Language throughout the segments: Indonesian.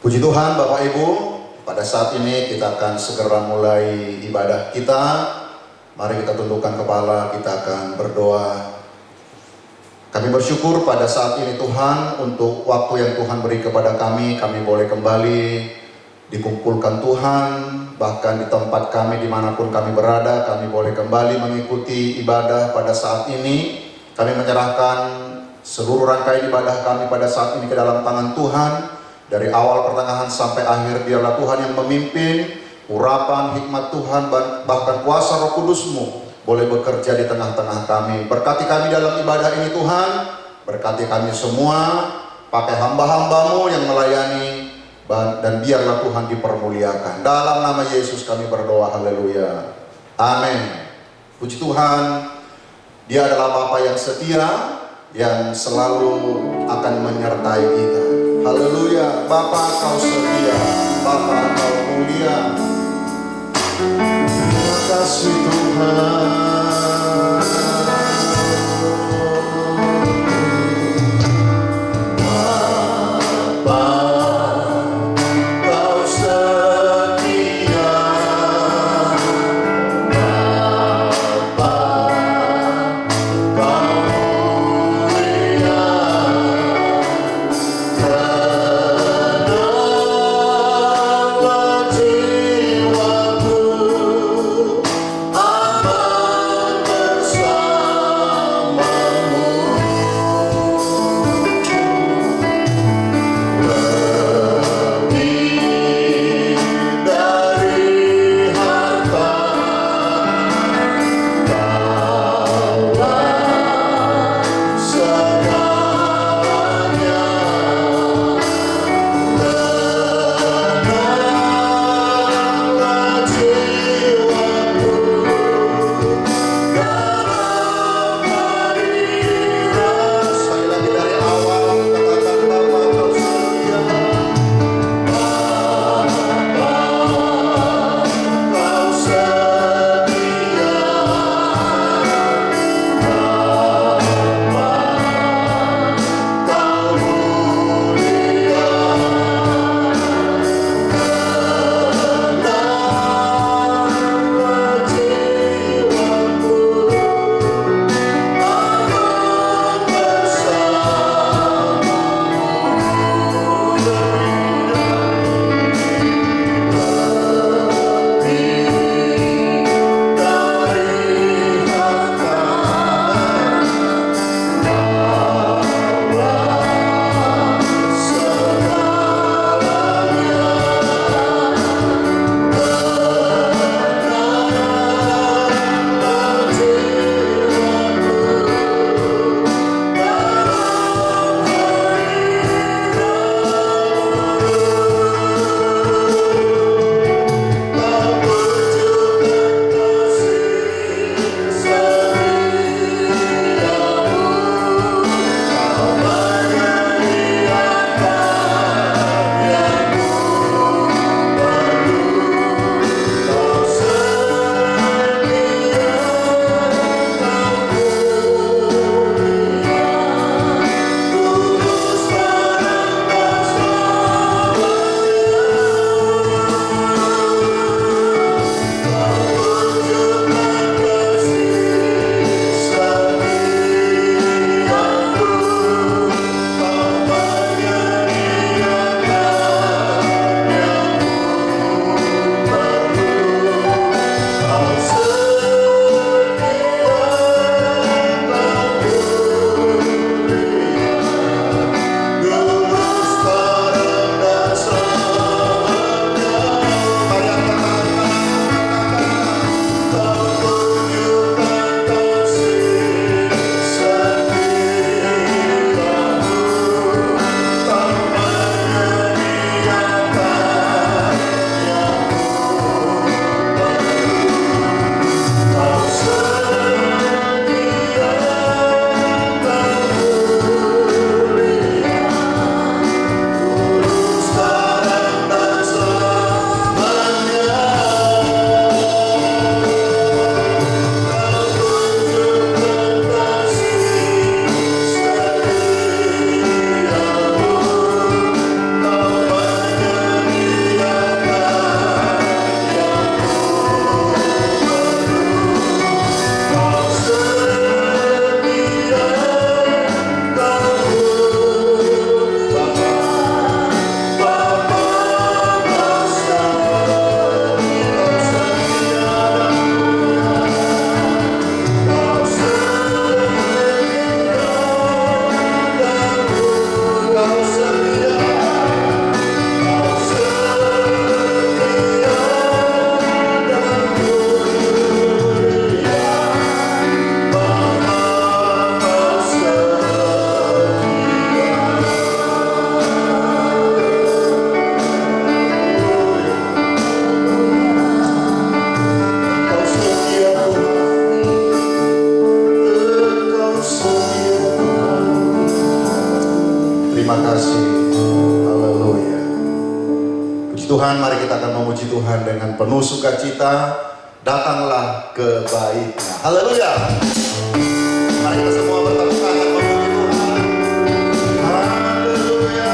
Puji Tuhan Bapak Ibu, pada saat ini kita akan segera mulai ibadah kita. Mari kita tundukkan kepala, kita akan berdoa. Kami bersyukur pada saat ini Tuhan untuk waktu yang Tuhan beri kepada kami boleh kembali dikumpulkan Tuhan, bahkan di tempat kami dimanapun kami berada, kami boleh kembali mengikuti ibadah pada saat ini. Kami menyerahkan seluruh rangkaian ibadah kami pada saat ini ke dalam tangan Tuhan. Dari awal pertengahan sampai akhir, biarlah Tuhan yang memimpin. Urapan hikmat Tuhan bahkan kuasa Roh Kudus-Mu boleh bekerja di tengah-tengah kami. Berkati kami dalam ibadah ini Tuhan, berkati kami semua, pakai hamba-hamba-Mu yang melayani, dan biarlah Tuhan dipermuliakan. Dalam nama Yesus kami berdoa, haleluya, amin. Puji Tuhan, Dia adalah Bapa yang setia, yang selalu akan menyertai kita. Haleluya, Bapa Kau setia, Bapa Kau mulia. Terima kasih Tuhan. Abang Terima kasih. Haleluya. Puji Tuhan, mari kita akan memuji Tuhan dengan penuh sukacita. Datanglah kebaiknya. Haleluya. Mari kita semua bertepuk tangan memuji Tuhan. Haleluya.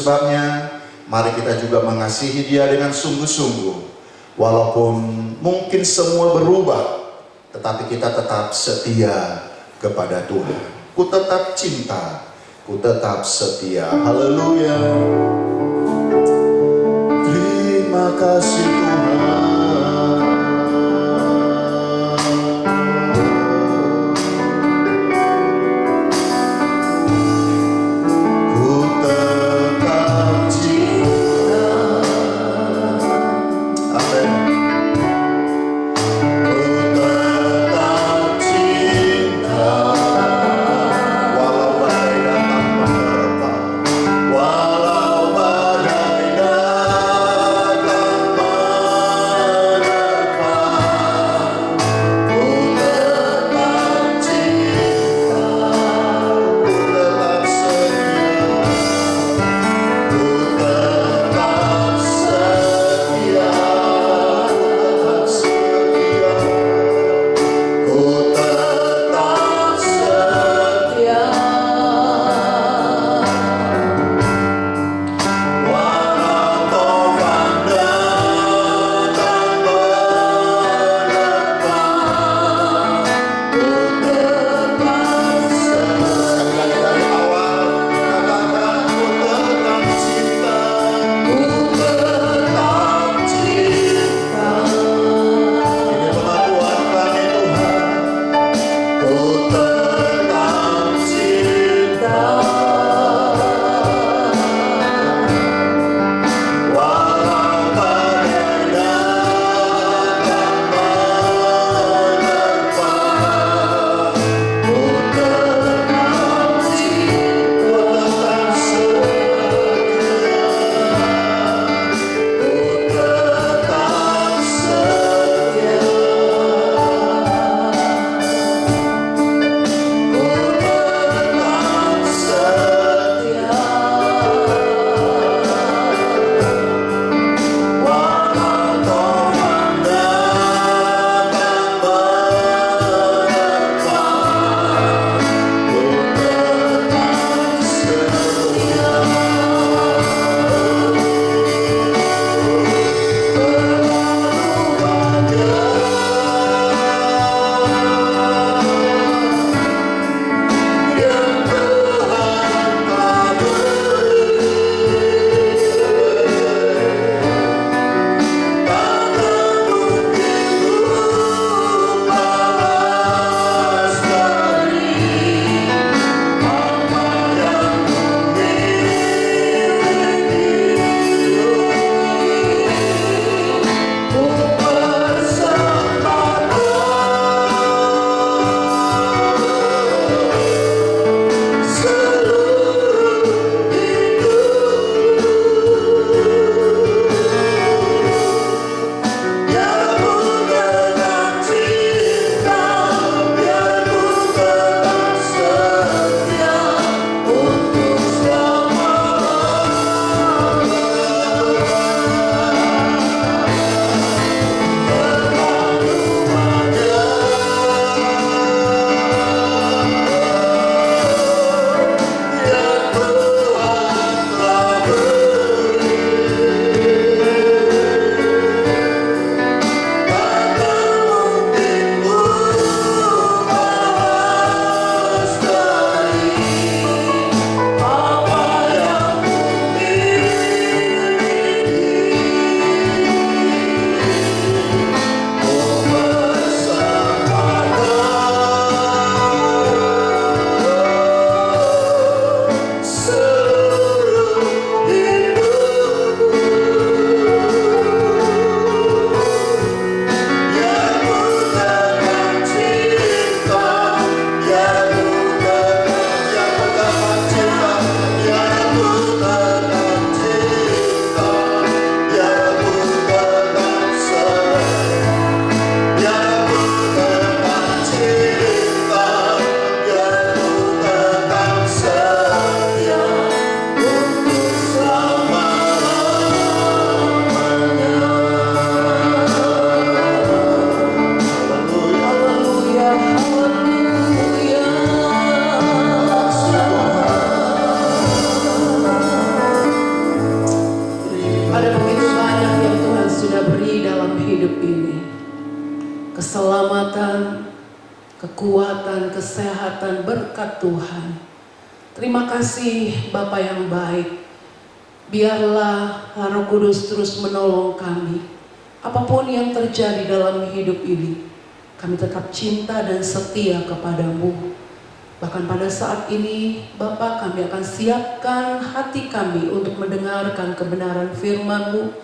sebabnya, mari kita juga mengasihi Dia dengan sungguh-sungguh. Walaupun mungkin semua berubah, tetapi kita tetap setia kepada Tuhan. Ku tetap cinta, ku tetap setia. Haleluya. Terima kasih Tuhan. Ku tetap cinta. Amin. Ku tetap cinta. Walau badai datang menerpa, walau badai datang menerpa. keselamatan, kekuatan, kesehatan, berkat Tuhan. Terima kasih Bapa yang baik. Biarlah Roh Kudus terus menolong kami. Apapun yang terjadi dalam hidup ini, kami tetap cinta dan setia kepadamu. Bahkan pada saat ini, Bapa, kami akan siapkan hati kami untuk mendengarkan kebenaran firman-Mu.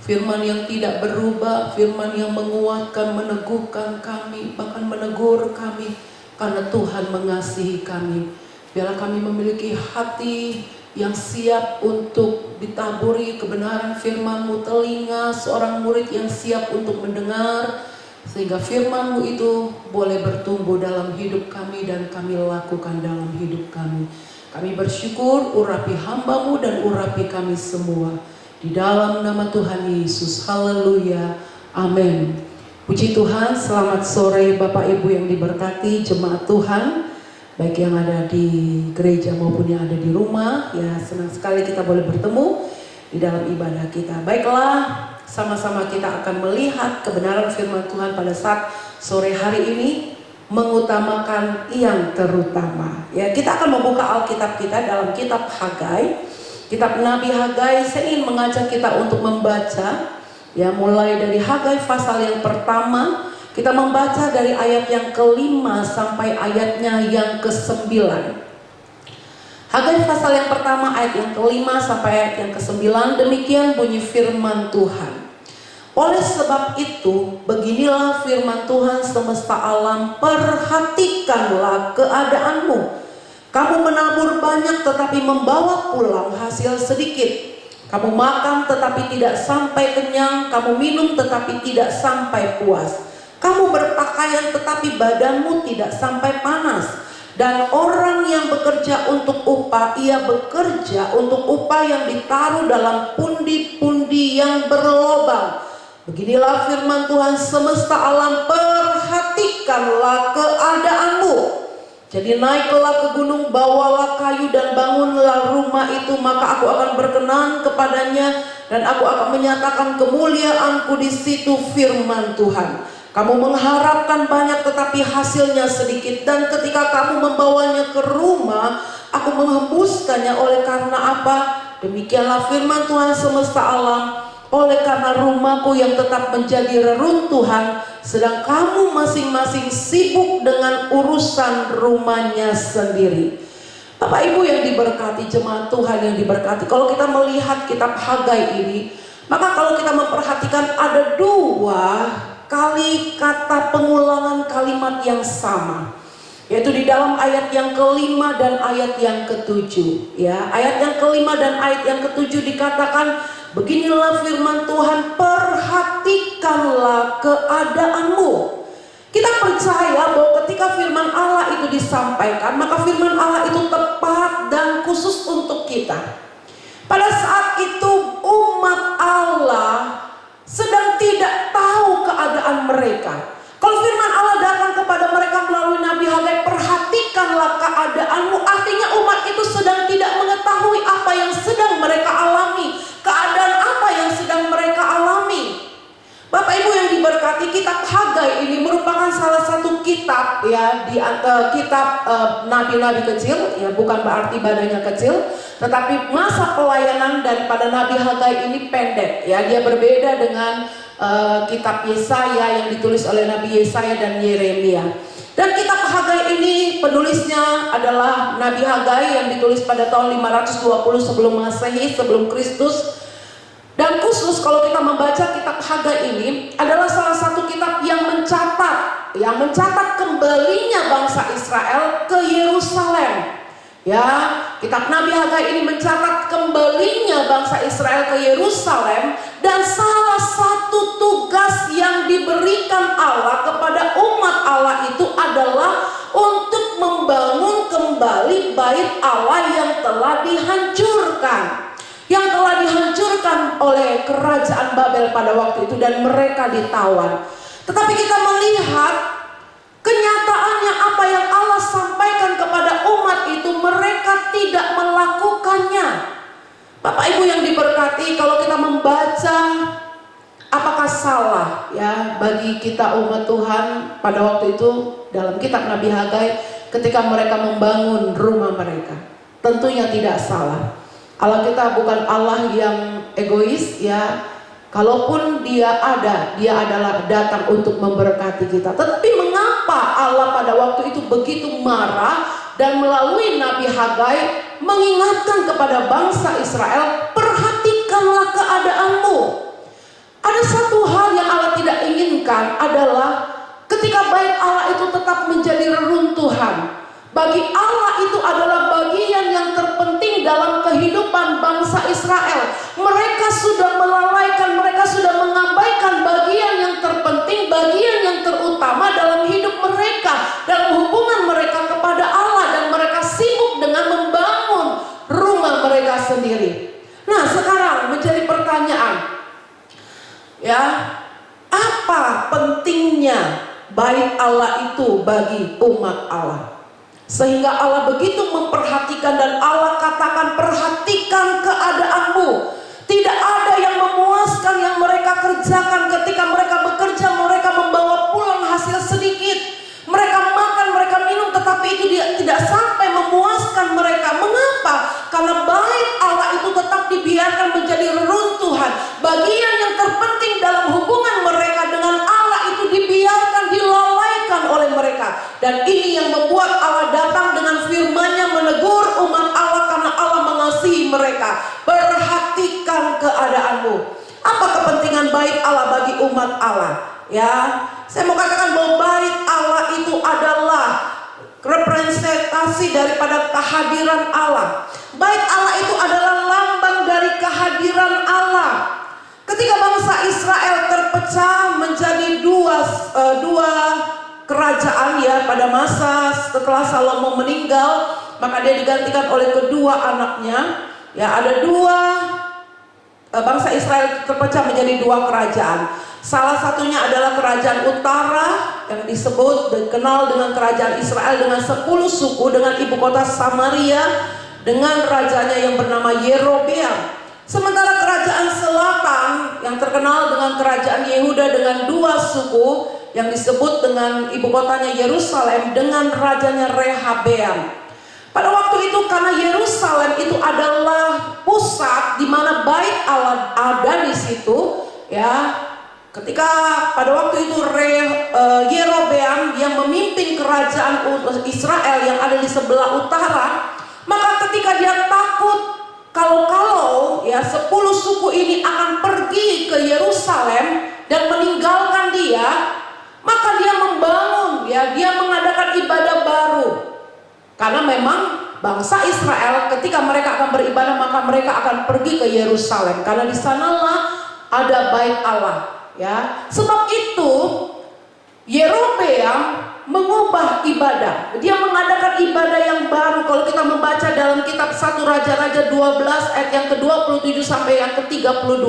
Firman yang tidak berubah, firman yang menguatkan, meneguhkan kami, bahkan menegur kami. Karena Tuhan mengasihi kami. Biarlah kami memiliki hati yang siap untuk ditaburi kebenaran firman-Mu, telinga seorang murid yang siap untuk mendengar, sehingga firman-Mu itu boleh bertumbuh dalam hidup kami dan kami lakukan dalam hidup kami. Kami bersyukur, urapi hamba-Mu dan urapi kami semua. Di dalam nama Tuhan Yesus, haleluya, amin. Puji Tuhan, selamat sore Bapak Ibu yang diberkati jemaat Tuhan, baik yang ada di gereja maupun yang ada di rumah. Ya, senang sekali kita boleh bertemu di dalam ibadah kita. Baiklah, sama-sama kita akan melihat kebenaran firman Tuhan pada saat sore hari ini, mengutamakan yang terutama. Ya, kita akan membuka Alkitab kita dalam kitab Hagai. Kitab Nabi Hagai, saya ingin mengajak kita untuk membaca, ya, mulai dari Hagai pasal yang pertama. Kita membaca dari ayat yang ke-5 sampai ayatnya yang ke-9. Hagai pasal yang pertama ayat yang ke-5 sampai ayat yang ke-9. Demikian bunyi firman Tuhan. Oleh sebab itu, beginilah firman Tuhan semesta alam, perhatikanlah keadaanmu. Kamu menabur banyak tetapi membawa pulang hasil sedikit. Kamu makan tetapi tidak sampai kenyang, kamu minum tetapi tidak sampai puas. Kamu berpakaian tetapi badanmu tidak sampai panas. Dan orang yang bekerja untuk upah, ia bekerja untuk upah yang ditaruh dalam pundi-pundi yang berlobang. Beginilah firman Tuhan semesta alam, perhatikanlah keadaanmu. Jadi naiklah ke gunung, bawalah kayu dan bangunlah rumah itu, maka aku akan berkenan kepadanya dan aku akan menyatakan kemuliaanku di situ, firman Tuhan. Kamu mengharapkan banyak tetapi hasilnya sedikit, dan ketika kamu membawanya ke rumah, aku menghembuskannya. Oleh karena apa? Demikianlah firman Tuhan semesta alam, oleh karena rumahku yang tetap menjadi reruntuhan, sedang kamu masing-masing sibuk dengan urusan rumahnya sendiri. Bapak Ibu yang diberkati, jemaat Tuhan yang diberkati, kalau kita melihat kitab Hagai ini, maka kalau kita memperhatikan ada 2 kali kata pengulangan kalimat yang sama, yaitu di dalam ayat yang ke-5 dan ayat yang ke-7. Ya, ayat yang ke-5 dan ayat yang ke-7 dikatakan, beginilah firman Tuhan, perhatikanlah keadaanmu. Kita percaya bahwa ketika firman Allah itu disampaikan, maka firman Allah itu tepat dan khusus untuk kita. Pada saat itu umat Allah sedang tidak tahu keadaan mereka. Kalau firman Allah datang kepada mereka melalui Nabi Hagai, perhatikanlah keadaanmu, artinya umat itu sedang tidak mengetahui apa yang sedang mereka alami, keadaan apa yang sedang mereka alami. Bapak Ibu yang diberkati, kitab Hagai ini merupakan salah satu kitab, ya, di kitab nabi-nabi kecil, ya, bukan berarti badannya kecil, tetapi masa pelayanan daripada Nabi Hagai ini pendek, ya. Dia berbeda dengan kitab Yesaya yang ditulis oleh Nabi Yesaya dan Yeremia. Dan kitab Hagai ini penulisnya adalah Nabi Hagai yang ditulis pada tahun 520 sebelum Masehi, sebelum Kristus. Dan khusus kalau kita membaca kitab Hagai ini adalah salah satu kitab yang mencatat kembalinya bangsa Israel ke Yerusalem. Ya, kitab Nabi Hagai ini mencatat kembalinya bangsa Israel ke Yerusalem, dan salah satu tugas yang diberikan Allah kepada umat Allah itu adalah untuk membangun kembali bait Allah yang telah dihancurkan. Yang telah dihancurkan oleh kerajaan Babel pada waktu itu, dan mereka ditawan. Tetapi kita melihat kenyataannya apa yang Allah sampaikan kepada umat itu, mereka tidak melakukannya. Bapak Ibu yang diberkati, kalau kita membaca apakah salah ya bagi kita umat Tuhan pada waktu itu dalam kitab Nabi Hagai ketika mereka membangun rumah mereka. Tentunya tidak salah. Allah kita bukan Allah yang egois ya. Kalaupun dia ada, dia adalah datang untuk memberkati kita. Tetapi mengapa Allah pada waktu itu begitu marah dan melalui Nabi Hagai mengingatkan kepada bangsa Israel, perhatikanlah keadaanmu. Ada satu hal yang Allah tidak inginkan adalah ketika bait Allah itu tetap menjadi reruntuhan. Bagi Allah itu adalah bagian yang terpenting dalam kehidupan bangsa Israel. Mereka sudah melalaikan, mereka sudah mengabaikan bagian yang terpenting, bagian yang terutama dalam hidup mereka, dalam hubungan mereka kepada Allah, dan mereka sibuk dengan membangun rumah mereka sendiri. Nah, sekarang menjadi pertanyaan, ya, apa pentingnya bait Allah itu bagi umat Allah? Sehingga Allah begitu memperhatikan dan Allah katakan, perhatikan keadaanmu. Tidak ada yang memuaskan yang mereka kerjakan. Ketika mereka bekerja, mereka membawa pulang hasil sedikit. Mereka makan, mereka minum, tetapi itu tidak sampai memuaskan mereka. Mengapa? Karena bait Allah itu tetap dibiarkan menjadi reruntuhan. Bagian yang terpenting dalam hubungan mereka dengan Allah itu dibiarkan dilalaikan oleh mereka. Dan ini yang membuat Allah datang dengan firman-Nya menegur umat Allah karena Allah mengasihi mereka. Perhatikan keadaanmu. Apa kepentingan bait Allah bagi umat Allah? Ya, saya mau katakan bahwa bait Allah itu adalah representasi daripada kehadiran Allah. Bait Allah itu adalah lambang dari kehadiran Allah. Ketika bangsa Israel terpecah menjadi dua kerajaan ya pada masa setelah Salomo meninggal, maka dia digantikan oleh kedua anaknya. Ya, ada bangsa Israel terpecah menjadi dua kerajaan. Salah satunya adalah kerajaan utara yang dikenal dengan kerajaan Israel dengan 10 suku, dengan ibu kota Samaria, dengan rajanya yang bernama Yerobeam. Sementara kerajaan selatan yang terkenal dengan kerajaan Yehuda dengan 2 suku yang disebut dengan ibu kotanya Yerusalem dengan rajanya Rehabeam. Pada waktu itu karena Yerusalem itu adalah pusat di mana bait Allah ada di situ, ya. Ketika pada waktu itu Yerobeam yang memimpin kerajaan Israel yang ada di sebelah utara, maka ketika dia takut kalau ya 10 suku ini akan pergi ke Yerusalem dan meninggalkan dia, maka dia membangun, ya, dia mengadakan ibadah baru. Karena memang bangsa Israel ketika mereka akan beribadah maka mereka akan pergi ke Yerusalem karena di sanalah ada bait Allah. Ya, sebab itu Yerobeam mengubah ibadah. Dia mengadakan ibadah yang baru. Kalau kita membaca dalam kitab 1 Raja-Raja 12 ayat yang ke-27 sampai yang ke-32.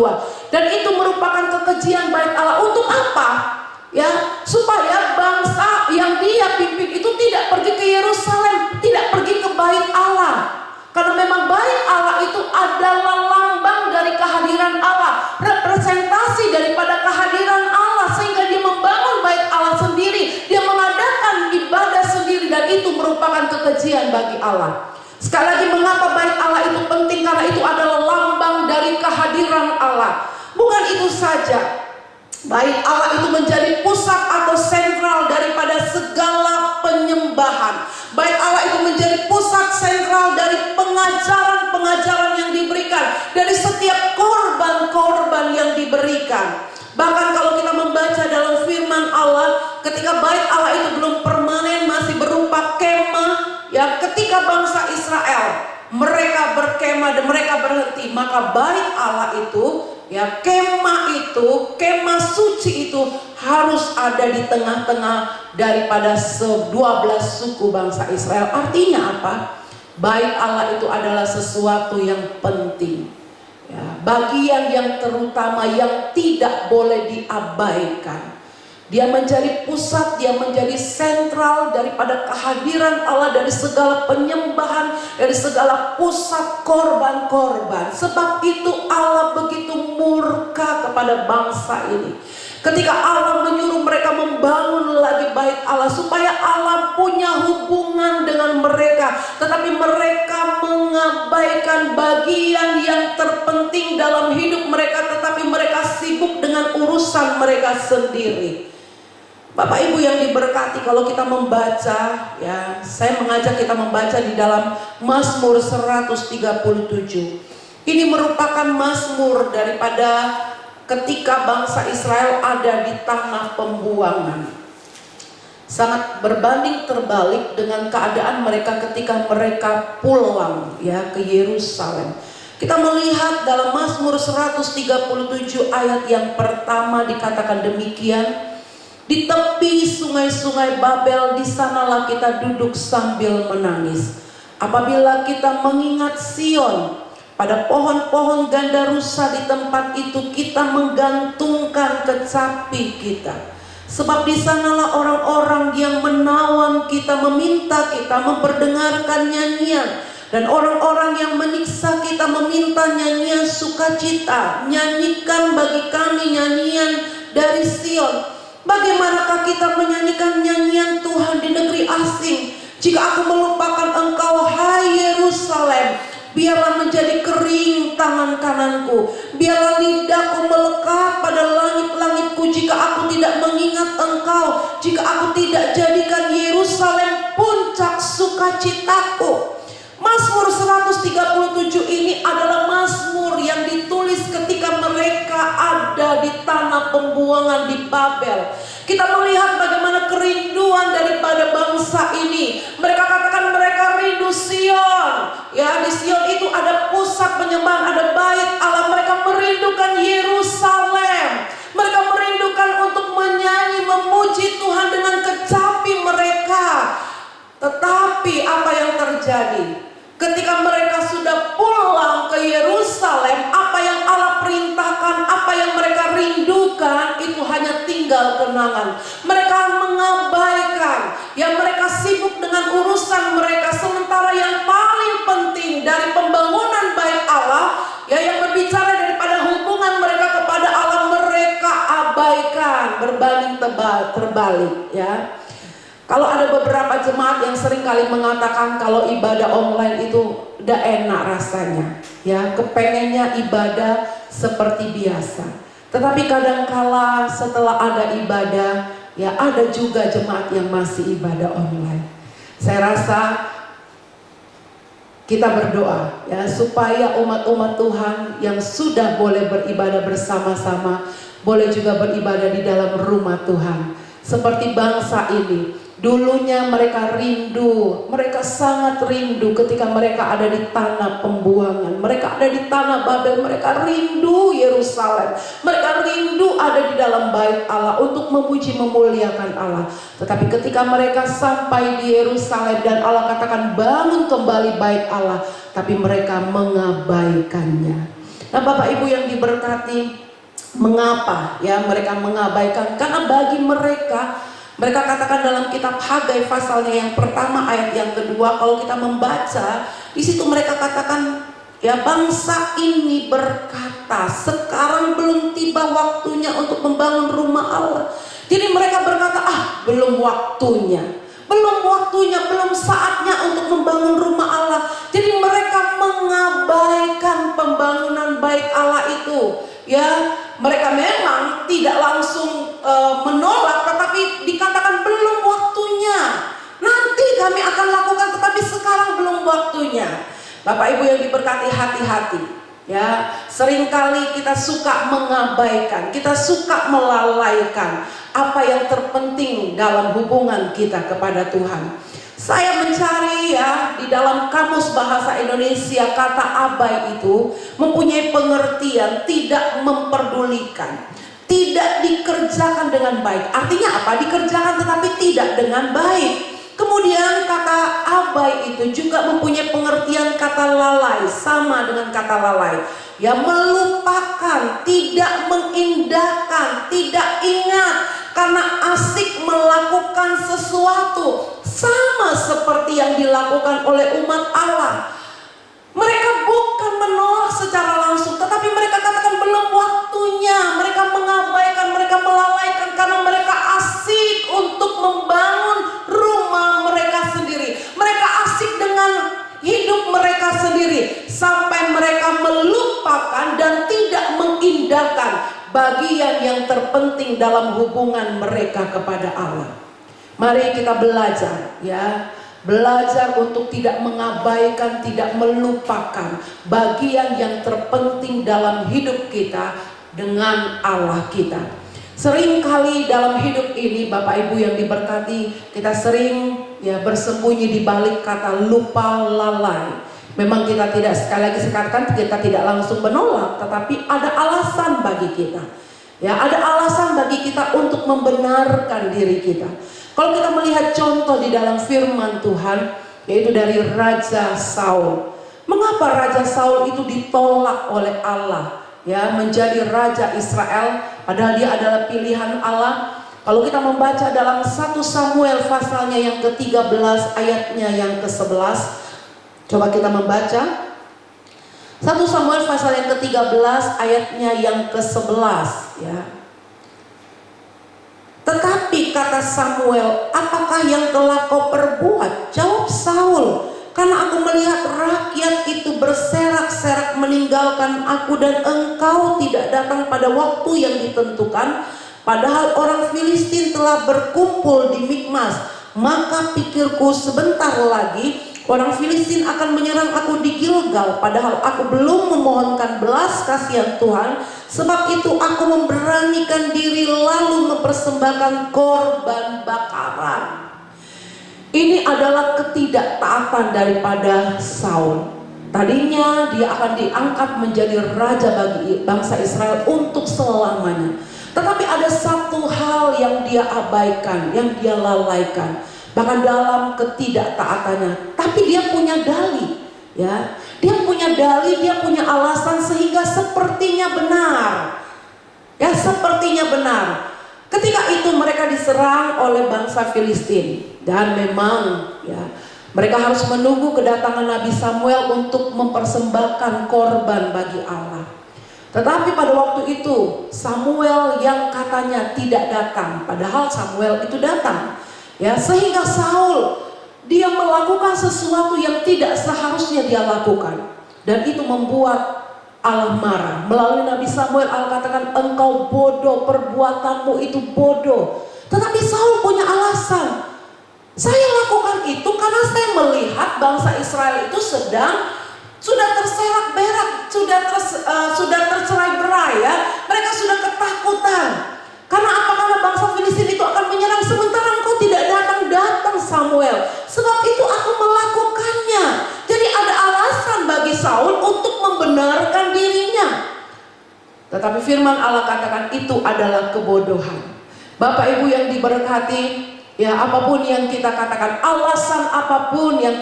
Dan itu merupakan kekejian bait Allah. Untuk apa? Ya, supaya bangsa yang dia pimpin itu tidak pergi ke Yerusalem, tidak pergi ke bait Allah. Karena memang bait Allah itu adalah lambang dari kehadiran Allah, representasi daripada kehadiran Allah, sehingga dia membangun bait Allah sendiri, dia mengadakan ibadah sendiri, dan itu merupakan kekejian bagi Allah. Sekali lagi, mengapa bait Allah itu penting? Karena itu adalah lambang dari kehadiran Allah. Bukan itu saja, bait Allah itu menjadi pusat atau sentral daripada segala penyembahan. Bait Allah itu menjadi pusat sentral dari pengajaran-pengajaran yang diberikan, dari setiap korban-korban yang diberikan. Bahkan kalau kita membaca dalam firman Allah, ketika bait Allah itu belum permanen, masih berupa kemah, ya, ketika bangsa Israel mereka berkemah dan mereka berhenti, maka bait Allah itu, ya, kemah suci itu harus ada di tengah-tengah daripada 12 suku bangsa Israel. Artinya apa? Bait Allah itu adalah sesuatu yang penting, ya, bagian yang terutama yang tidak boleh diabaikan. Dia menjadi pusat, dia menjadi sentral daripada kehadiran Allah, dari segala penyembahan, dari segala pusat korban-korban. Sebab itu Allah begitu murka kepada bangsa ini. Ketika Allah menyuruh mereka membangun lagi bait Allah supaya Allah punya hubungan dengan mereka, tetapi mereka mengabaikan bagian yang terpenting dalam hidup mereka, tetapi mereka sibuk dengan urusan mereka sendiri. Bapak Ibu yang diberkati, kalau kita membaca, ya, saya mengajak kita membaca di dalam Mazmur 137. Ini merupakan mazmur daripada ketika bangsa Israel ada di tanah pembuangan. Sangat berbanding terbalik dengan keadaan mereka ketika mereka pulang, ya, ke Yerusalem. Kita melihat dalam Mazmur 137 ayat yang pertama dikatakan demikian. Di tepi sungai-sungai Babel, di sanalah kita duduk sambil menangis. Apabila kita mengingat Sion, pada pohon-pohon gandarusa di tempat itu kita menggantungkan kecapi kita. Sebab di sanalah orang-orang yang menawan kita, meminta kita memperdengarkan nyanyian. Dan orang-orang yang menyiksa kita meminta nyanyian sukacita. Nyanyikan bagi kami nyanyian dari Sion. Bagaimanakah kita menyanyikan nyanyian Tuhan di negeri asing? Jika aku melupakan engkau, hai Yerusalem, biarlah menjadi kering tangan kananku, biarlah lidahku melekat pada langit-langitku jika aku tidak mengingat engkau, jika aku tidak jadikan Yerusalem puncak sukacitaku. Mazmur 137 ini adalah mazmur yang ditulis ketika mereka ada di tanah pembuangan di Babel. Kita melihat bagaimana kerinduan daripada bangsa ini. Mereka katakan mereka rindu Sion. Ya, di Sion itu ada pusat penyembahan, ada bait Allah. Mereka merindukan Yerusalem. Mereka merindukan untuk menyanyi, memuji Tuhan dengan kecapi mereka. Tetapi apa yang terjadi? Ketika mereka sudah pulang ke Yerusalem, apa yang Allah perintahkan, apa yang mereka rindukan, itu hanya tinggal kenangan. Mereka mengabaikan, yang mereka sibuk dengan urusan mereka, sementara yang paling penting dari pembangunan bait Allah, ya, yang berbicara daripada hubungan mereka kepada Allah, mereka abaikan. Berbanding terbalik, ya. Kalau ada beberapa jemaat yang sering kali mengatakan kalau ibadah online itu udah enak rasanya, ya, kepengennya ibadah seperti biasa. Tetapi kadangkala setelah ada ibadah, ya, ada juga jemaat yang masih ibadah online. Saya rasa kita berdoa, ya, supaya umat-umat Tuhan yang sudah boleh beribadah bersama-sama boleh juga beribadah di dalam rumah Tuhan. Seperti bangsa ini. Dulunya mereka rindu, mereka sangat rindu ketika mereka ada di tanah pembuangan. Mereka ada di tanah Babel, mereka rindu Yerusalem. Mereka rindu ada di dalam bait Allah untuk memuji memuliakan Allah. Tetapi ketika mereka sampai di Yerusalem dan Allah katakan bangun kembali bait Allah, tapi mereka mengabaikannya. Nah, Bapak Ibu yang diberkati, mengapa ya mereka mengabaikan? Karena bagi mereka katakan dalam kitab Hagai pasalnya yang pertama ayat yang kedua, kalau kita membaca di situ mereka katakan, ya, bangsa ini berkata sekarang belum tiba waktunya untuk membangun rumah Allah. Jadi mereka berkata, belum waktunya, belum saatnya untuk membangun rumah Allah. Jadi mereka mengabaikan pembangunan bait Allah itu. Ya, mereka memang tidak langsung menolak, tetapi dikatakan belum waktunya. Nanti kami akan lakukan, tetapi sekarang belum waktunya. Bapak Ibu yang diberkati, hati-hati. Ya, seringkali kita suka mengabaikan, kita suka melalaikan apa yang terpenting dalam hubungan kita kepada Tuhan. Saya mencari, ya, di dalam kamus bahasa Indonesia kata abai itu mempunyai pengertian tidak memperdulikan, tidak dikerjakan dengan baik. Artinya apa? Dikerjakan tetapi tidak dengan baik. Kemudian kata abai itu juga mempunyai pengertian kata lalai, sama dengan kata lalai. Ya, melupakan, tidak mengindahkan, tidak ingat karena asik melakukan sesuatu. Sama seperti yang dilakukan oleh umat Allah. Mereka bukan menolak secara langsung, tetapi mereka katakan belum waktu waktunya mereka mengabaikan, mereka melalaikan karena mereka asik untuk membangun rumah mereka sendiri. Mereka asik dengan hidup mereka sendiri sampai mereka melupakan dan tidak mengindahkan bagian yang terpenting dalam hubungan mereka kepada Allah. Mari kita belajar, ya. Belajar untuk tidak mengabaikan, tidak melupakan bagian yang terpenting dalam hidup kita dengan Allah kita. Seringkali dalam hidup ini, Bapak Ibu yang diberkati, kita sering ya bersembunyi di balik kata lupa lalai. Memang kita tidak, sekali lagi sekatakan, kita tidak langsung menolak, tetapi ada alasan bagi kita. Ya, ada alasan bagi kita untuk membenarkan diri kita. Kalau kita melihat contoh di dalam firman Tuhan, yaitu dari Raja Saul. Mengapa Raja Saul itu ditolak oleh Allah, ya, menjadi Raja Israel, padahal dia adalah pilihan Allah? Kalau kita membaca dalam 1 Samuel pasalnya yang ke-13 ayatnya yang ke-11, coba kita membaca 1 Samuel pasal yang ke-13 ayatnya yang ke-11, ya. Tetapi kata Samuel, apakah yang telah kau perbuat? Jawab Saul, karena aku melihat rakyat itu berserak-serak meninggalkan aku dan engkau tidak datang pada waktu yang ditentukan. Padahal orang Filistin telah berkumpul di Mikmas. Maka pikirku sebentar lagi orang Filistin akan menyerang aku di Gilgal. Padahal aku belum memohonkan belas kasihan Tuhan. Sebab itu aku memberanikan diri lalu mempersembahkan korban bakaran. Ini adalah ketidaktaatan daripada Saul. Tadinya dia akan diangkat menjadi raja bagi bangsa Israel untuk selamanya. Tetapi ada satu hal yang dia abaikan, yang dia lalaikan. Bahkan dalam ketidaktaatannya. Tapi dia punya dalih, ya. Dia punya dalih, dia punya alasan sehingga sepertinya benar. Ya, sepertinya benar. Ketika itu mereka diserang oleh bangsa Filistin dan memang ya mereka harus menunggu kedatangan Nabi Samuel untuk mempersembahkan korban bagi Allah. Tetapi pada waktu itu Samuel yang katanya tidak datang, padahal Samuel itu datang. Ya, sehingga Saul dia melakukan sesuatu yang tidak seharusnya dia lakukan, dan itu membuat Allah marah. Melalui Nabi Samuel, Allah katakan, engkau bodoh, perbuatanmu itu bodoh. Tetapi Saul punya alasan. Saya lakukan itu karena saya melihat bangsa Israel itu sudah terserak-berak, sudah tercerai-berai, ya. Mereka sudah ketakutan. Karena apa? Karena bangsa Filistin itu akan menyerang, sementara engkau tidak datang Samuel. Sebab itu aku melakukannya. Jadi ada alasan bagi Saul untuk membenarkan dirinya. Tetapi firman Allah katakan itu adalah kebodohan. Bapak Ibu yang diberkati, ya, apapun yang kita katakan, alasan apapun yang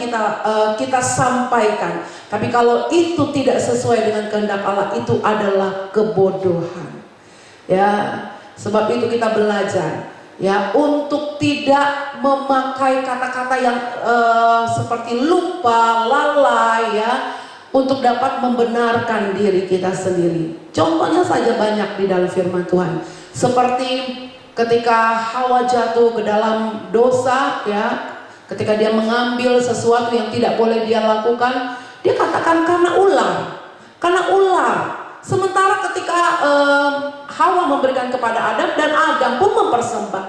kita sampaikan, tapi kalau itu tidak sesuai dengan kehendak Allah, itu adalah kebodohan. Ya, sebab itu kita belajar, ya, untuk tidak memakai kata-kata yang seperti lupa, lalai, ya, untuk dapat membenarkan diri kita sendiri. Contohnya saja banyak di dalam firman Tuhan. Seperti ketika Hawa jatuh ke dalam dosa, ya, ketika dia mengambil sesuatu yang tidak boleh dia lakukan, dia katakan karena ular. Sementara ketika Hawa memberikan kepada Adam, dan Adam pun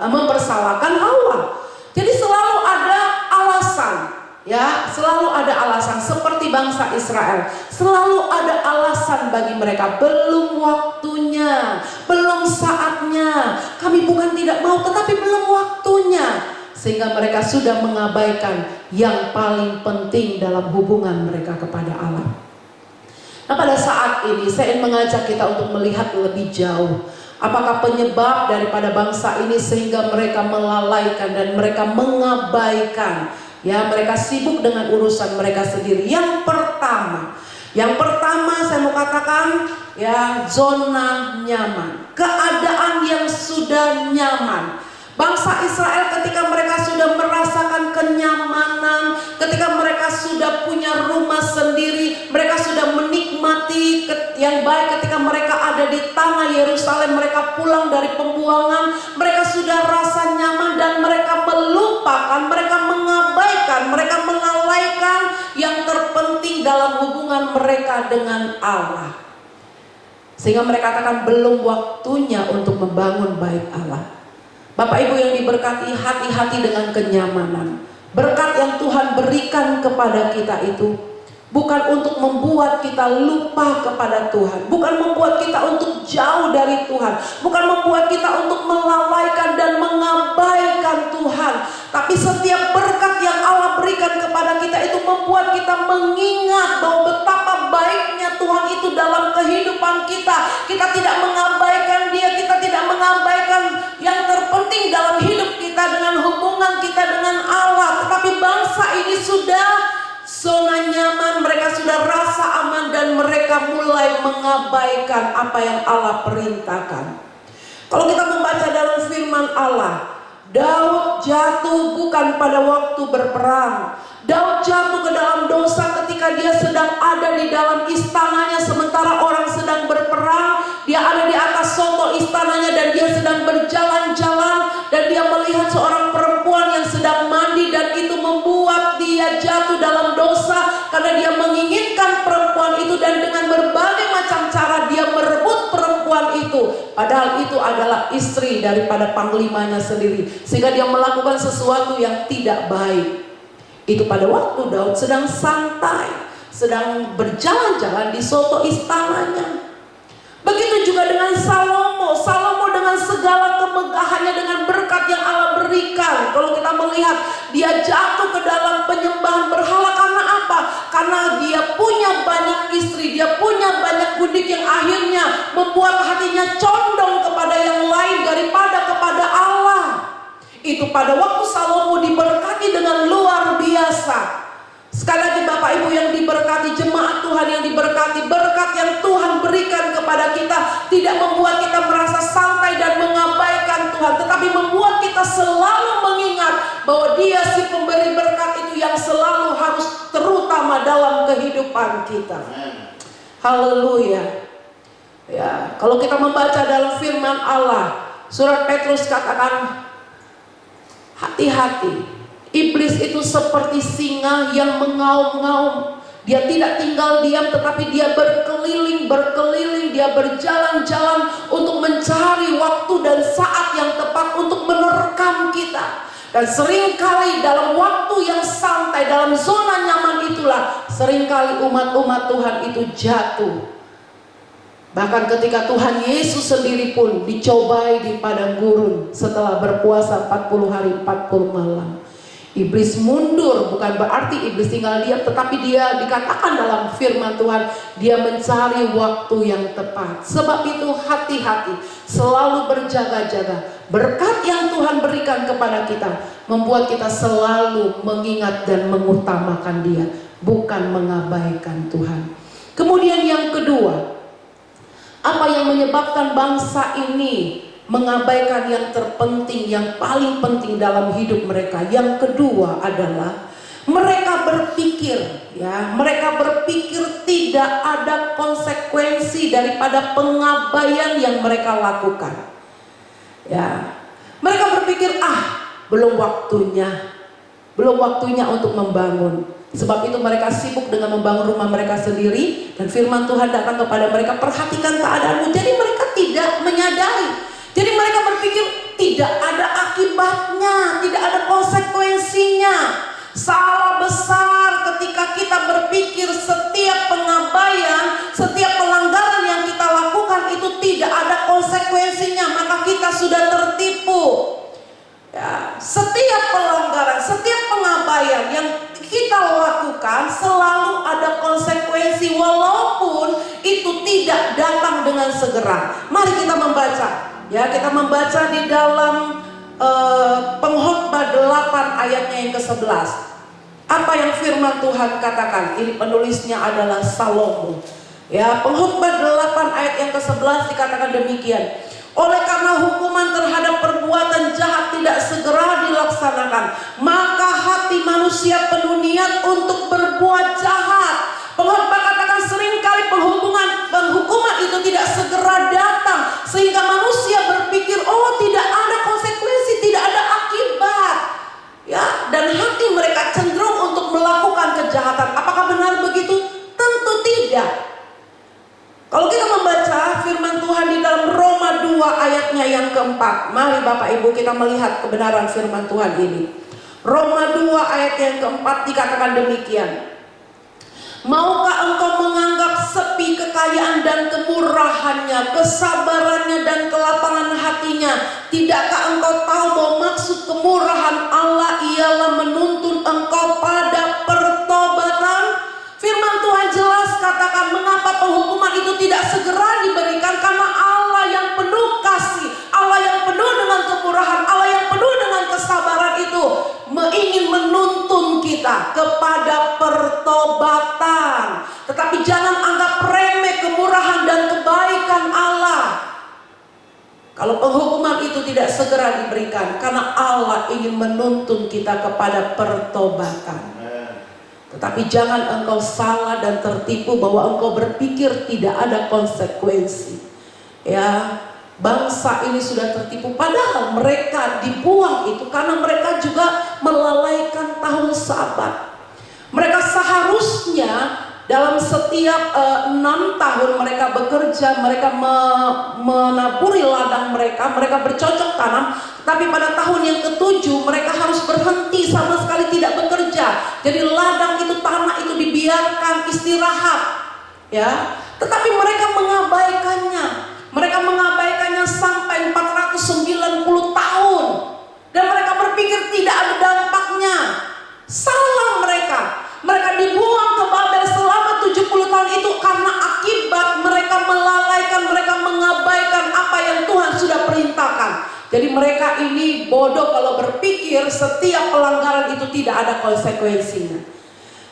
mempersalahkan Hawa. Jadi selalu ada alasan, ya, selalu ada alasan. Seperti bangsa Israel, selalu ada alasan bagi mereka. Belum waktunya, belum saatnya. Kami bukan tidak mau, tetapi belum waktunya. Sehingga mereka sudah mengabaikan yang paling penting dalam hubungan mereka kepada Allah. Nah, pada saat ini saya ingin mengajak kita untuk melihat lebih jauh. Apakah penyebab daripada bangsa ini sehingga mereka melalaikan dan mereka mengabaikan, ya, mereka sibuk dengan urusan mereka sendiri. Yang pertama saya mau katakan, ya, zona nyaman. Keadaan yang sudah nyaman. Bangsa Israel ketika mereka sudah merasakan kenyamanan, ketika mereka sudah punya rumah sendiri, mereka sudah menikmati hati yang baik ketika mereka ada di tanah Yerusalem. Mereka pulang dari pembuangan, mereka sudah rasa nyaman dan mereka melupakan, mereka mengabaikan, mereka melalaikan yang terpenting dalam hubungan mereka dengan Allah. Sehingga mereka katakan belum waktunya untuk membangun bait Allah. Bapak Ibu yang diberkati, hati-hati dengan kenyamanan. Berkat yang Tuhan berikan kepada kita itu bukan untuk membuat kita lupa kepada Tuhan, bukan membuat kita untuk jauh dari Tuhan, bukan membuat kita untuk melalaikan dan mengabaikan Tuhan. Tapi setiap berkat yang Allah berikan kepada kita itu membuat kita mengingat bahwa betapa baiknya Tuhan itu dalam kehidupan kita. Kita tidak mengabaikan Dia, kita tidak mengabaikan yang terpenting dalam hidup kita dengan hubungan kita dengan Allah. Tetapi bangsa ini sudah zona nyaman, mereka sudah rasa aman dan mereka mulai mengabaikan apa yang Allah perintahkan. Kalau kita membaca dalam firman Allah, Daud jatuh bukan pada waktu berperang. Daud jatuh ke dalam dosa ketika dia sedang ada di dalam istananya sementara orang sedang berperang. Dia ada di atas soto istananya dan dia sedang berjalan-jalan dan dia melihat seorang perempuan yang sedang mandi dan itu membuat dia jatuh dalam dosa karena dia menginginkan perempuan itu dan dengan berbagai macam cara dia merebut perempuan itu, padahal itu adalah istri daripada panglimanya sendiri, sehingga dia melakukan sesuatu yang tidak baik. Itu pada waktu Daud sedang santai, sedang berjalan-jalan di soto istananya. Begitu juga dengan Salomo. Salomo dengan segala kemegahannya, dengan berkat yang Allah berikan, kalau kita melihat dia jatuh ke dalam penyembahan berhala. Karena apa? Karena dia punya banyak istri, dia punya banyak budik yang akhirnya membuat hatinya condong kepada yang lain daripada kepada Allah. Itu pada waktu Salomo diberkati dengan luar biasa. Sekali lagi Bapak Ibu yang diberkati, jemaat Tuhan yang diberkati, berkat yang Tuhan berikan kepada kita tidak membuat kita merasa santai dan mengabaikan Tuhan, tetapi membuat kita selalu mengingat bahwa Dia si pemberi berkat itu yang selalu harus terutama dalam kehidupan kita. Haleluya. Ya, kalau kita membaca dalam firman Allah, surat Petrus katakan, hati-hati. Iblis itu seperti singa yang mengaum-ngaum. Dia tidak tinggal diam, tetapi dia berkeliling, dia berjalan-jalan untuk mencari waktu dan saat yang tepat untuk menerkam kita. Dan seringkali dalam waktu yang santai, dalam zona nyaman itulah seringkali umat-umat Tuhan itu jatuh. Bahkan ketika Tuhan Yesus sendiri pun dicobai di padang gurun setelah berpuasa 40 hari 40 malam. Iblis mundur, bukan berarti iblis tinggal diam, tetapi dia dikatakan dalam firman Tuhan, dia mencari waktu yang tepat. Sebab itu hati-hati, selalu berjaga-jaga. Berkat yang Tuhan berikan kepada kita membuat kita selalu mengingat dan mengutamakan Dia, bukan mengabaikan Tuhan. Kemudian yang kedua, apa yang menyebabkan bangsa ini mengabaikan yang terpenting, yang paling penting dalam hidup mereka? Yang kedua adalah mereka berpikir, mereka berpikir tidak ada konsekuensi daripada pengabaian yang mereka lakukan. Mereka berpikir, belum waktunya untuk membangun. Sebab itu mereka sibuk dengan membangun rumah mereka sendiri, dan firman Tuhan datang kepada mereka, perhatikan keadaanmu. Jadi mereka tidak menyadari. Jadi mereka berpikir tidak ada akibatnya, tidak ada konsekuensinya. Salah besar ketika kita berpikir setiap pengabaian, setiap pelanggaran yang kita lakukan itu tidak ada konsekuensinya, maka kita sudah tertipu. Setiap pelanggaran, setiap pengabaian yang kita lakukan selalu ada konsekuensi, walaupun itu tidak datang dengan segera. Mari kita membaca. Kita membaca di dalam Pengkhotbah 8 ayatnya yang ke-11. Apa yang firman Tuhan katakan? Ini penulisnya adalah Salomo. Pengkhotbah 8 ayat yang ke-11 dikatakan demikian. Oleh karena hukuman terhadap perbuatan jahat tidak segera dilaksanakan, maka hati manusia penuh niat untuk berbuat jahat. Pengkhotbah katakan seringkali sekali penghukuman itu tidak segera datang, sehingga manusia berpikir, oh tidak ada konsekuensi, tidak ada akibat, ya, dan hati mereka cenderung untuk melakukan kejahatan. Apakah benar begitu? Tentu tidak. Kalau kita membaca firman Tuhan di dalam Roma 2 ayatnya yang keempat, mari Bapak Ibu kita melihat kebenaran firman Tuhan ini. Roma 2 ayat yang keempat dikatakan demikian. Maukah engkau menganggap sepi kekayaan dan kemurahannya, kesabarannya dan kelapangan hatinya? Tidakkah engkau tahu bahwa maksud kemurahan Allah ialah menuntun engkau pada pertobatan? Firman Tuhan jelas katakan mengapa penghukuman itu tidak segera diberikan, karena Allah yang penuh kasih, Allah yang penuh dengan kemurahan, Allah yang penuh dengan kesabaran itu ingin menuntun kita kepada pertobatan. Tetapi jangan anggap remeh kemurahan dan kebaikan Allah kalau penghukuman itu tidak segera diberikan, karena Allah ingin menuntun kita kepada pertobatan. Tetapi jangan engkau salah dan tertipu bahwa engkau berpikir tidak ada konsekuensi. Ya, bangsa ini sudah tertipu, padahal mereka dibuang itu karena mereka juga melalaikan tahun Sabat. Mereka seharusnya dalam setiap 6 tahun mereka bekerja, mereka menaburi ladang mereka bercocok tanam. Tapi pada tahun yang ke-7 mereka harus berhenti, sama sekali tidak bekerja. Jadi ladang itu, tanah itu dibiarkan istirahat, ya. Tetapi mereka mengabaikannya. Mereka mengabaikannya sampai 490 tahun. Dan mereka berpikir tidak ada dampaknya. Salah mereka. Mereka dibuang ke Babel selama 70 tahun itu karena akibat mereka melalaikan, mereka mengabaikan apa yang Tuhan sudah perintahkan. Jadi mereka ini bodoh kalau berpikir setiap pelanggaran itu tidak ada konsekuensinya.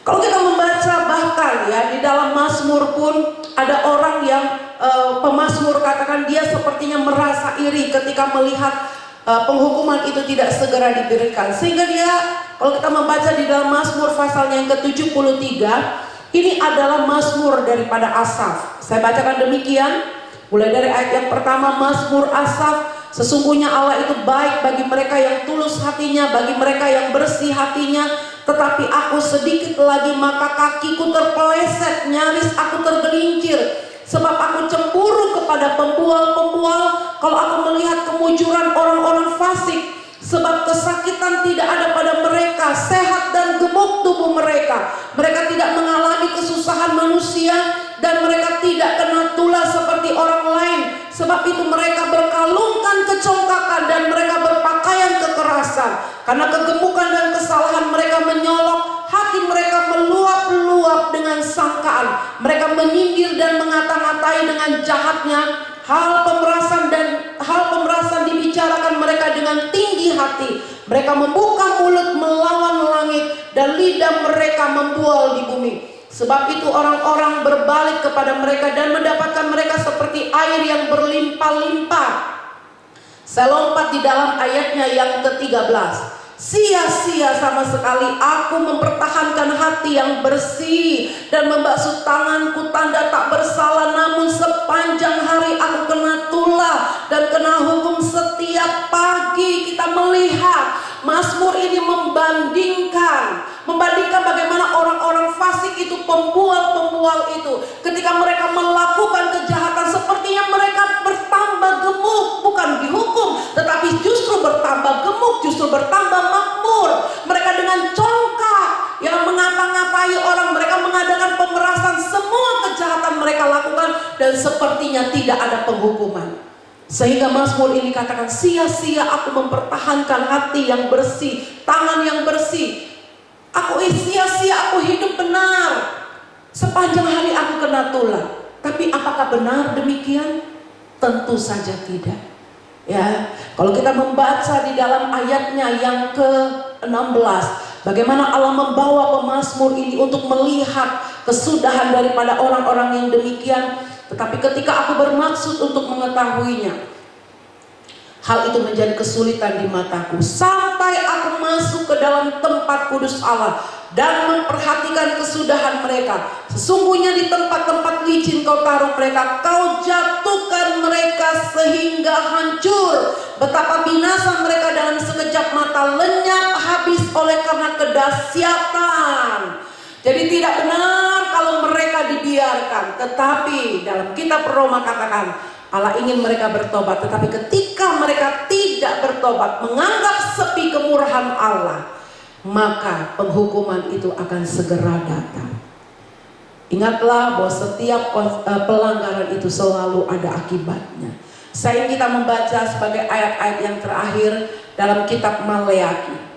Kalau kita membaca bahkan ya di dalam Mazmur pun ada orang yang pemazmur katakan dia sepertinya merasa iri ketika melihat penghukuman itu tidak segera diberikan. Sehingga dia, kalau kita membaca di dalam Mazmur pasalnya yang ke-73, ini adalah Mazmur daripada Asaf. Saya bacakan demikian, mulai dari ayat yang pertama. Mazmur Asaf. Sesungguhnya Allah itu baik bagi mereka yang tulus hatinya, bagi mereka yang bersih hatinya. Tetapi aku sedikit lagi maka kakiku terpeleset, nyaris aku tergelincir. Sebab aku cemburu kepada pembual-pembual kalau aku melihat kemujuran orang-orang fasik. Sebab kesakitan tidak ada pada mereka, sehat dan gemuk tubuh mereka. Mereka tidak mengalami kesusahan manusia, dan mereka tidak kena tulah seperti orang lain. Sebab itu mereka berkalungkan kecongkakan dan mereka berpakaian kekerasan. Karena kegemukan dan kesalahan mereka menyolok, hati mereka meluap-luap dengan sangkaan. Mereka menyindir dan mengata-ngatai dengan jahatnya. Hal pemerasan dibicarakan mereka dengan tinggi hati. Mereka membuka mulut melawan langit, dan lidah mereka membual di bumi. Sebab itu orang-orang berbalik kepada mereka dan mendapatkan mereka seperti air yang berlimpah-limpah. Saya lompat di dalam ayatnya yang ke-13. Sia-sia sama sekali aku mempertahankan hati yang bersih dan membasuh tanganku tanda tak bersalah, namun sepanjang hari aku kena tulah dan kena hukum setiap pagi. Kita melihat Mazmur ini membandingkan bagaimana orang-orang fasik itu, pembual-pembual itu, ketika mereka melakukan kejahatan sepertinya mereka bertambah gemuk, bukan dihukum tetapi justru bertambah gemuk, justru bertambah makmur. Mereka dengan congkak yang mengata-ngatai orang, mereka mengadakan pemerasan, semua kejahatan mereka lakukan dan sepertinya tidak ada penghukuman. Sehingga Mazmur ini katakan, sia-sia aku mempertahankan hati yang bersih, tangan yang bersih. Sia-sia aku hidup benar, sepanjang hari aku kena tulah. Tapi apakah benar demikian? Tentu saja tidak. Ya, kalau kita membaca di dalam ayatnya yang ke-16, bagaimana Allah membawa pemazmur ini untuk melihat kesudahan daripada orang-orang yang demikian. Tetapi ketika aku bermaksud untuk mengetahuinya, hal itu menjadi kesulitan di mataku. Sampai aku masuk ke dalam tempat kudus Allah dan memperhatikan kesudahan mereka. Sesungguhnya di tempat-tempat licin kau taruh mereka, kau jatuhkan mereka sehingga hancur. Betapa binasa mereka dalam sekejap mata, lenyap habis oleh karena kedahsyatan. Jadi tidak benar kalau mereka dibiarkan, tetapi dalam kitab Roma katakan Allah ingin mereka bertobat. Tetapi ketika mereka tidak bertobat, menganggap sepi kemurahan Allah, maka penghukuman itu akan segera datang. Ingatlah bahwa setiap pelanggaran itu selalu ada akibatnya. Saya ingin kita membaca sebagai ayat-ayat yang terakhir dalam kitab Maleakhi.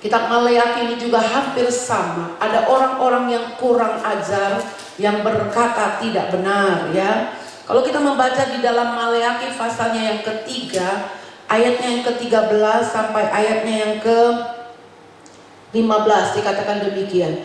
Kitab Maleakhi ini juga hampir sama. Ada orang-orang yang kurang ajar, yang berkata tidak benar, ya. Kalau kita membaca di dalam Maleakhi pasalnya yang ketiga, ayatnya yang ke-13 sampai ayatnya yang ke-15 dikatakan demikian.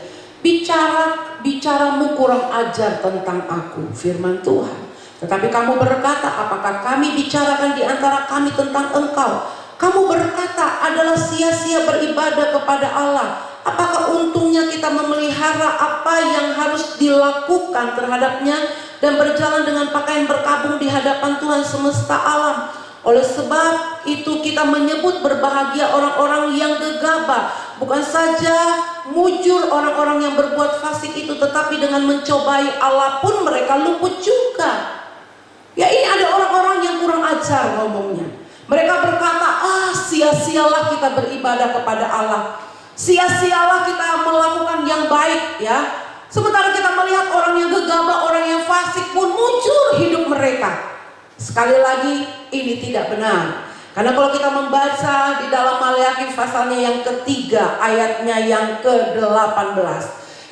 Bicaramu kurang ajar tentang aku, firman Tuhan. Tetapi kamu berkata, apakah kami bicarakan di antara kami tentang engkau? Kamu berkata adalah sia-sia beribadah kepada Allah. Apakah untungnya kita memelihara apa yang harus dilakukan terhadapnya dan berjalan dengan pakaian berkabung di hadapan Tuhan semesta alam? Oleh sebab itu kita menyebut berbahagia orang-orang yang gegabah. Bukan saja mujur orang-orang yang berbuat fasik itu, tetapi dengan mencobai Allah pun mereka luput juga. Ya, ini ada orang-orang yang kurang ajar ngomongnya. Mereka berkata, sia-sialah kita beribadah kepada Allah, sia-sialah kita melakukan yang baik, ya. Sementara kita melihat orang yang gegabah, orang yang fasik pun muncul hidup mereka. Sekali lagi, ini tidak benar. Karena kalau kita membaca di dalam Maleakhi pasalnya yang ketiga, ayatnya yang ke-18,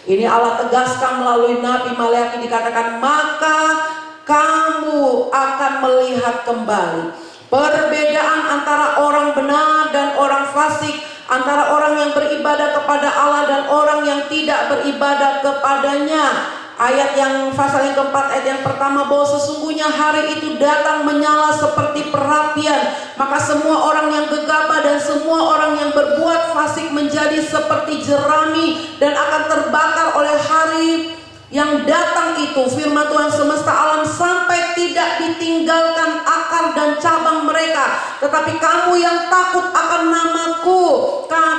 ini Allah tegaskan melalui Nabi Maleakhi, dikatakan, maka kamu akan melihat kembali perbedaan antara orang benar dan orang fasik, antara orang yang beribadah kepada Allah dan orang yang tidak beribadah kepadanya. Ayat yang pasal yang keempat, ayat yang pertama, bahwa sesungguhnya hari itu datang menyala seperti perapian, maka semua orang yang gegabah dan semua orang yang berbuat fasik menjadi seperti jerami dan akan terbakar oleh hari yang datang itu, firman Tuhan semesta alam, sampai tidak ditinggalkan akar dan cabang mereka. Tetapi kamu yang takut akan namaku,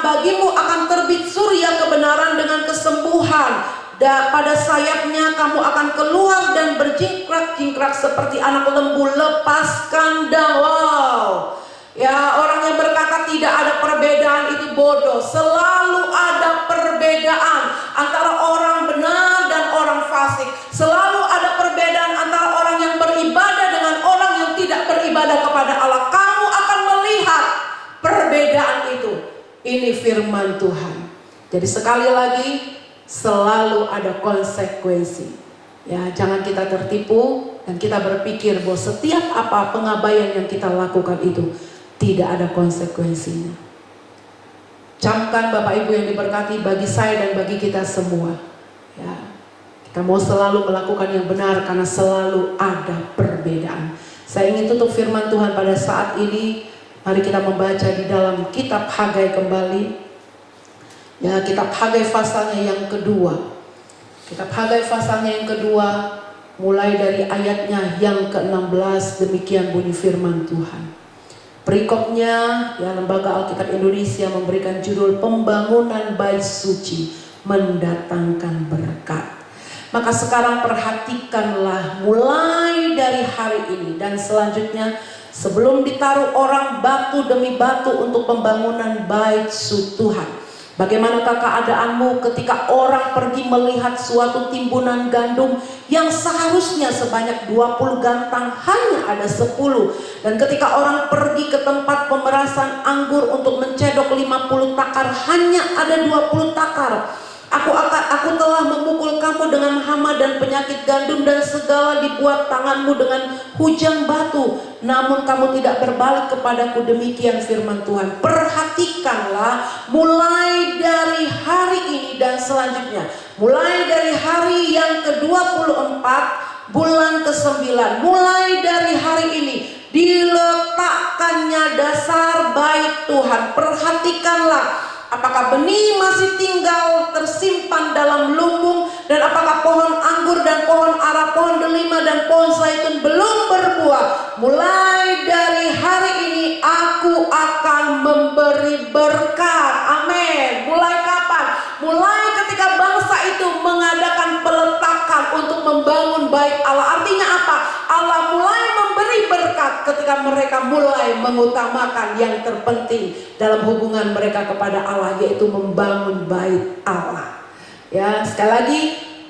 bagimu akan terbit surya kebenaran dengan kesembuhan. Dan pada sayapnya kamu akan keluar dan berjingkrak-jingkrak seperti anak lembu lepas kandang. Wow. Ya, orang yang berkata tidak ada perbedaan itu bodoh. Selalu ada perbedaan antara orang benar dan orang fasik. Selalu ada perbedaan antara orang yang beribadah dengan orang yang tidak beribadah kepada Allah. Kamu akan melihat perbedaan itu. Ini firman Tuhan. Jadi sekali lagi, selalu ada konsekuensi. Ya, jangan kita tertipu dan kita berpikir bahwa setiap apa pengabaian yang kita lakukan itu tidak ada konsekuensinya. Camkan Bapak Ibu yang diberkati, bagi saya dan bagi kita semua, ya, kita mau selalu melakukan yang benar karena selalu ada perbedaan. Saya ingin tutup firman Tuhan pada saat ini. Mari kita membaca di dalam kitab Hagai kembali. Ya, kitab Hagai pasalnya yang kedua. Kitab Hagai pasalnya yang kedua, mulai dari ayatnya yang ke-16, demikian bunyi firman Tuhan. Perikopnya, ya, Lembaga Alkitab Indonesia memberikan judul Pembangunan Bait Suci Mendatangkan Berkat. Maka sekarang perhatikanlah mulai dari hari ini dan selanjutnya, sebelum ditaruh orang batu demi batu untuk pembangunan bait suci Tuhan. Bagaimanakah keadaanmu ketika orang pergi melihat suatu timbunan gandum yang seharusnya sebanyak 20 gantang hanya ada 10. Dan ketika orang pergi ke tempat pemerasan anggur untuk mencedok 50 takar hanya ada 20 takar. Aku telah memukul kamu dengan hama dan penyakit gandum dan segala dibuat tanganmu dengan hujan batu. Namun kamu tidak berbalik kepadaku, demikian firman Tuhan. Perhatikanlah mulai dari hari ini dan selanjutnya. Mulai dari hari yang ke-24 bulan ke-9. Mulai dari hari ini diletakkan meletakkannya dasar bait Tuhan. Perhatikanlah, apakah benih masih tinggal tersimpan dalam lumbung, dan apakah pohon anggur dan pohon ara, pohon delima dan pohon zaitun belum berbuah. Mulai dari hari ini aku akan memberi berkat. Amin. Mulai kapan? Mulai ketika bangsa itu mengadakan peletakan untuk membangun bait Allah. Artinya apa? Allah mulai memberi berkat ketika mereka mulai mengutamakan yang terpenting dalam hubungan mereka kepada Allah, yaitu membangun bait Allah. Ya, sekali lagi,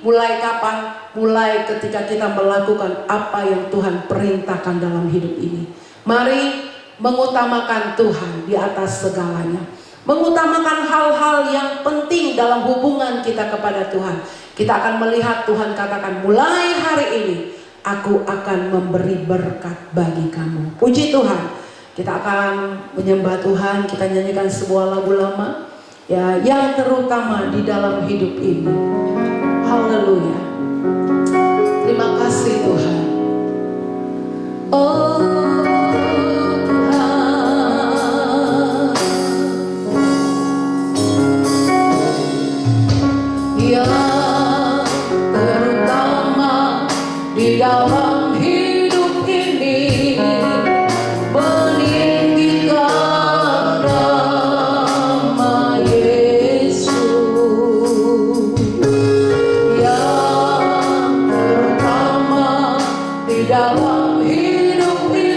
mulai kapan? Mulai ketika kita melakukan apa yang Tuhan perintahkan dalam hidup ini. Mari mengutamakan Tuhan di atas segalanya. Mengutamakan hal-hal yang penting dalam hubungan kita kepada Tuhan. Kita akan melihat Tuhan katakan, mulai hari ini aku akan memberi berkat bagi kamu. Puji Tuhan. Kita akan menyembah Tuhan. Kita nyanyikan sebuah lagu lama, ya, yang terutama di dalam hidup ini. Haleluya. Terima kasih Tuhan. Oh yang terutama di dalam hidup ini, meninggikan nama Yesus. Yang terutama di dalam hidup ini,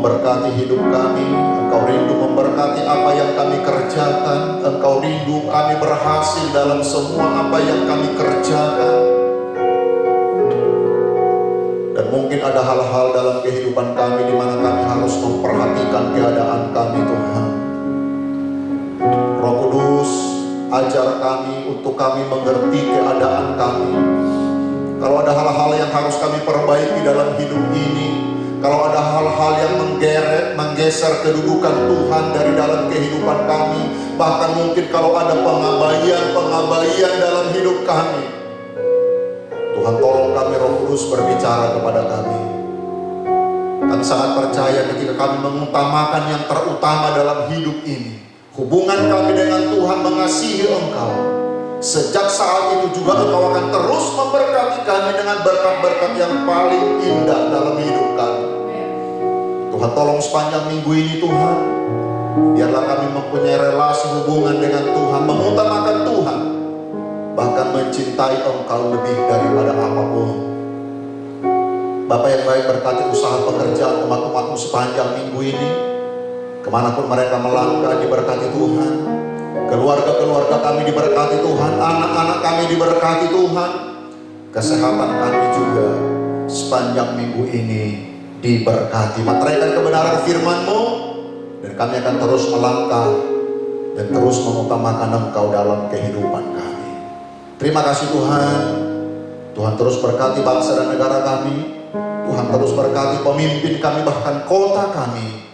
memberkati hidup kami, Engkau rindu memberkati apa yang kami kerjakan, Engkau rindu kami berhasil dalam semua apa yang kami kerjakan. Dan mungkin ada hal-hal dalam kehidupan kami di mana kami harus memperhatikan keadaan kami, Tuhan. Roh Kudus, ajar kami untuk kami mengerti keadaan kami. Kalau ada hal-hal yang harus kami perbaiki dalam hidup ini, kalau ada hal-hal yang menggeser kedudukan Tuhan dari dalam kehidupan kami, bahkan mungkin kalau ada pengabaian dalam hidup kami, Tuhan tolong kami, Roh Kudus berbicara kepada kami. Kami sangat percaya ketika kami mengutamakan yang terutama dalam hidup ini, hubungan kami dengan Tuhan, mengasihi Engkau, sejak saat itu juga Engkau akan terus memberkati kami dengan berkat-berkat yang paling indah dalam hidup kami. Tuhan tolong sepanjang minggu ini Tuhan, biarlah kami mempunyai relasi hubungan dengan Tuhan, mengutamakan Tuhan, bahkan mencintai Engkau lebih daripada apapun. Bapa yang baik, berkati usaha pekerjaan umat-umat-Mu sepanjang minggu ini. Kemanapun mereka melangkah, diberkati Tuhan. Keluarga-keluarga kami diberkati Tuhan, anak-anak kami diberkati Tuhan. Kesehatan kami juga sepanjang minggu ini diberkati. Materaikan kebenaran firman-Mu, dan kami akan terus melangkah dan terus mengutamakan Engkau dalam kehidupan kami. Terima kasih Tuhan. Tuhan terus berkati bangsa dan negara kami. Tuhan terus berkati pemimpin kami, bahkan kota kami.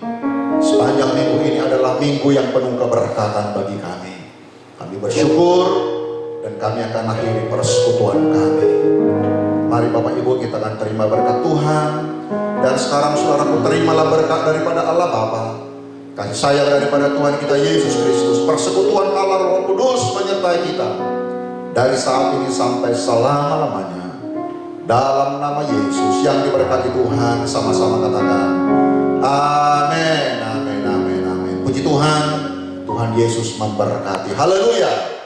Sepanjang minggu ini adalah minggu yang penuh keberkatan bagi kami. Kami bersyukur dan kami akan akhiri persekutuan kami. Mari Bapak Ibu, kita akan terima berkat Tuhan. Dan sekarang saudaraku, terimalah berkat daripada Allah Bapa, kasih sayang daripada Tuhan kita Yesus Kristus, persekutuan Allah Roh Kudus menyertai kita dari saat ini sampai selama-lamanya. Dalam nama Yesus yang diberkati Tuhan, sama-sama katakan amin, amin, amin, amin. Puji Tuhan, Tuhan Yesus memberkati. Haleluya.